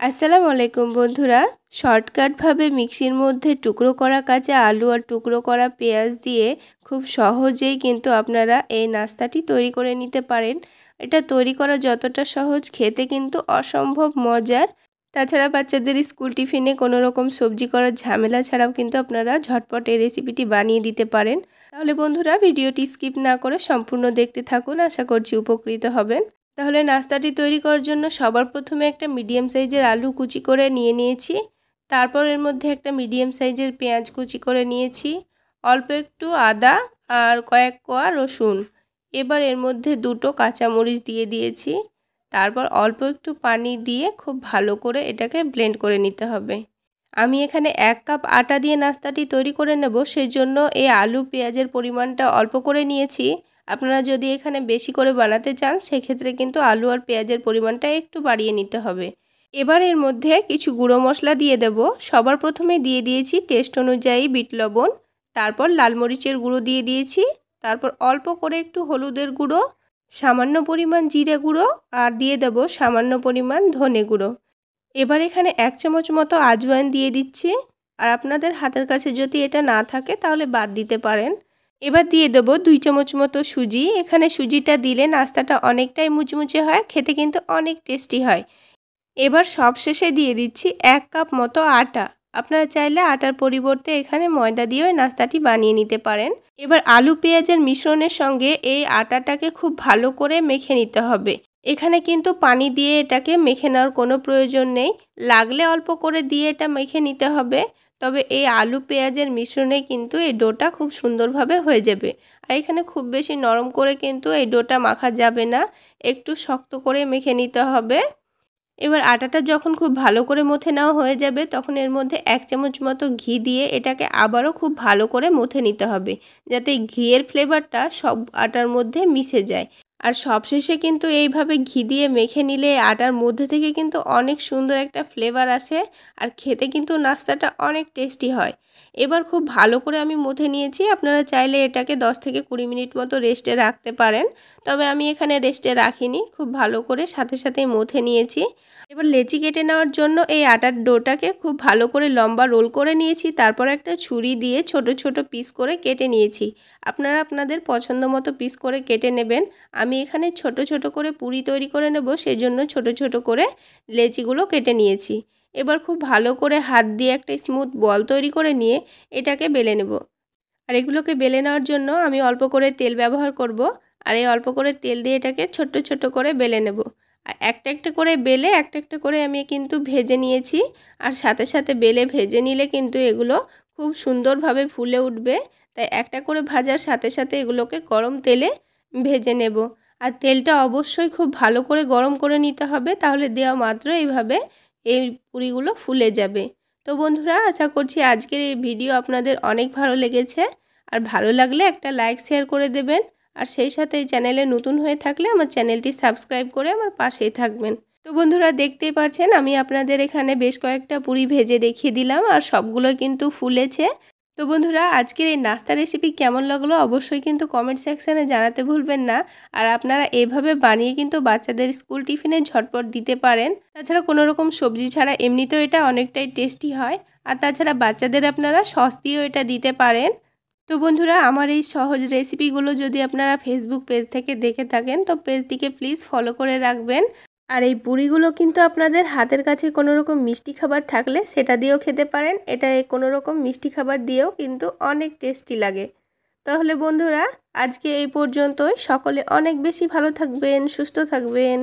আসসালামু আলাইকুম বন্ধুরা, শর্টকাটভাবে মিক্সির মধ্যে টুকরো করা কাঁচা আলু আর টুকরো করা পেঁয়াজ দিয়ে খুব সহজেই কিন্তু আপনারা এই নাস্তাটি তৈরি করে নিতে পারেন। এটা তৈরি করা যতটা সহজ, খেতে কিন্তু অসম্ভব মজার। তাছাড়া বাচ্চাদের স্কুল টিফিনে কোনো রকম সবজি করার ঝামেলা ছাড়াও কিন্তু আপনারা ঝটপট এই রেসিপিটি বানিয়ে দিতে পারেন। তাহলে বন্ধুরা, ভিডিওটি স্কিপ না করে সম্পূর্ণ দেখতে থাকুন, আশা করছি উপকৃত হবেন। তাহলে নাস্তাটি তৈরি করার জন্য সবার প্রথমে একটা মিডিয়াম সাইজের আলু কুচি করে নিয়েছি। তারপর এর মধ্যে একটা মিডিয়াম সাইজের পেঁয়াজ কুচি করে নিয়েছি, অল্প একটু আদা আর কয়েক কোয়া রসুন। এবার এর মধ্যে দুটো কাঁচামরিচ দিয়ে দিয়েছি। তারপর অল্প একটু পানি দিয়ে খুব ভালো করে এটাকে ব্লেন্ড করে নিতে হবে। আমি এখানে 1 কাপ আটা দিয়ে নাস্তাটি তৈরি করে নেব, সেই জন্য এই আলু পেঁয়াজের পরিমাণটা অল্প করে নিয়েছি। আপনারা যদি এখানে বেশি করে বানাতে চান, সেক্ষেত্রে কিন্তু আলু আর পেঁয়াজের পরিমাণটা একটু বাড়িয়ে নিতে হবে। এবার এর মধ্যে কিছু গুঁড়ো মশলা দিয়ে দেব। সবার প্রথমে দিয়ে দিয়েছি টেস্ট অনুযায়ী বিট লবণ, তারপর লাল মরিচের গুঁড়ো দিয়ে দিয়েছি, তারপর অল্প করে একটু হলুদের গুঁড়ো, সামান্য পরিমাণ জিরে গুঁড়ো আর দিয়ে দেব সামান্য পরিমাণ ধনে গুঁড়ো। এবার এখানে 1 চামচ মতো আজওয়াইন দিয়ে দিচ্ছি, আর আপনাদের হাতের কাছে যদি এটা না থাকে তাহলে বাদ দিতে পারেন। এবার দিয়ে দেবো 2 চামচ মতো সুজি। এখানে সুজিটা দিলে নাস্তাটা অনেকটাই মুচমুচে হয়, খেতে কিন্তু অনেক টেস্টি হয়। এবার সবশেষে দিয়ে দিচ্ছি 1 কাপ মতো আটা। আপনারা চাইলে আটার পরিবর্তে এখানে ময়দা দিয়েও নাস্তাটি বানিয়ে নিতে পারেন। এবার আলু পেঁয়াজের মিশ্রণের সঙ্গে এই আটাটাকে খুব ভালো করে মেখে নিতে হবে। এখানে কিন্তু পানি দিয়ে এটাকে মেখে নেওয়ার কোনো প্রয়োজন নেই, লাগলে অল্প করে দিয়ে এটা মেখে নিতে হবে। তবে এই আলু পেঁয়াজের মিশ্রণে কিন্তু এই ডোটা খুব সুন্দরভাবে হয়ে যাবে। আর এখানে খুব বেশি নরম করে কিন্তু এই ডোটা মাখা যাবে না, একটু শক্ত করে মেখে নিতে হবে। এবার আটাটা যখন খুব ভালো করে মথে নেওয়া হয়ে যাবে, তখন এর মধ্যে 1 চামচ মতো ঘি দিয়ে এটাকে আবারও খুব ভালো করে মথে নিতে হবে, যাতে ঘিয়ের ফ্লেভারটা সব আটার মধ্যে মিশে যায়। আর সবশেষে কিন্তু এইভাবে ঘি দিয়ে মেখে নিলে আটার মধ্যে থেকে কিন্তু অনেক সুন্দর একটা ফ্লেভার আসে, আর খেতে কিন্তু নাস্তাটা অনেক টেস্টি হয়। এবার খুব ভালো করে আমি মথে নিয়েছি। আপনারা চাইলে এটাকে 10 থেকে 20 মিনিট মতো রেস্টে রাখতে পারেন, তবে আমি এখানে রেস্টে রাখিনি, খুব ভালো করে সাথে সাথেই মথে নিয়েছি। এবার লেচি কেটে নেওয়ার জন্য এই আটার ডোটাকে খুব ভালো করে লম্বা রোল করে নিয়েছি, তারপর একটা ছুরি দিয়ে ছোট ছোট পিস করে কেটে নিয়েছি। আপনারা আপনাদের পছন্দ মতো পিস করে কেটে নেবেন। আমি এখানে ছোট ছোট করে পুরি তৈরি করে নেব, সেই জন্য ছোট ছোট করে লেচিগুলো কেটে নিয়েছি। এবার খুব ভালো করে হাত দিয়ে একটা স্মুথ বল তৈরি করে নিয়ে এটাকে বেলে নেব। আর এগুলোকে বেলে নেওয়ার জন্য আমি অল্প করে তেল ব্যবহার করব, আর এই অল্প করে তেল দিয়ে এটাকে ছোট্ট ছোট্ট করে বেলে নেব। আর একটা একটা করে বেলে একটা একটা করে আমি কিন্তু ভেজে নিয়েছি। আর সাথে সাথে বেলে ভেজে নিলে কিন্তু এগুলো খুব সুন্দরভাবে ফুলে উঠবে, তাই একটা করে ভাজার সাথে সাথে এগুলোকে গরম তেলে ভেজে নেব। আর তেলটা অবশ্যই খুব ভালো করে গরম করে নিতে হবে, তাহলে দেওয়া মাত্র এইভাবে এই পুরিগুলো ফুলে যাবে। তো বন্ধুরা, আশা করছি আজকের এই ভিডিও আপনাদের অনেক ভালো লেগেছে। আর ভালো লাগলে একটা লাইক শেয়ার করে দেবেন, আর সেই সাথে এই চ্যানেলে নতুন হয়ে থাকলে আমার চ্যানেলটি সাবস্ক্রাইব করে আমার পাশেই থাকবেন। তো বন্ধুরা, দেখতেই পাচ্ছেন আমি আপনাদের এখানে বেশ কয়েকটা পুরি ভেজে দেখিয়ে দিলাম, আর সবগুলো কিন্তু ফুলেছে। তো বন্ধুরা, আজকের এই নাস্তা রেসিপি কেমন লাগলো অবশ্যই কিন্তু কমেন্ট সেকশানে জানাতে ভুলবেন না। আর আপনারা এইভাবে বানিয়ে কিন্তু বাচ্চাদের স্কুল টিফিনে ঝটপট দিতে পারেন। তাছাড়া কোনো রকম সবজি ছাড়া এমনিতেও এটা অনেকটাই টেস্টি হয়। আর তাছাড়া বাচ্চাদের আপনারা সস দিয়েও এটা দিতে পারেন। তো বন্ধুরা, আমার এই সহজ রেসিপিগুলো যদি আপনারা ফেসবুক পেজ থেকে দেখে থাকেন, তো পেজটিকে প্লিজ ফলো করে রাখবেন। আর এই পুরিগুলো কিন্তু আপনাদের হাতের কাছে কোনো রকম মিষ্টি খাবার থাকলে সেটা দিয়েও খেতে পারেন। এটা কোনো রকম মিষ্টি খাবার দিয়েও কিন্তু অনেক টেস্টি লাগে। তাহলে বন্ধুরা, আজকে এই পর্যন্তই। সকলে অনেক বেশি ভালো থাকবেন, সুস্থ থাকবেন।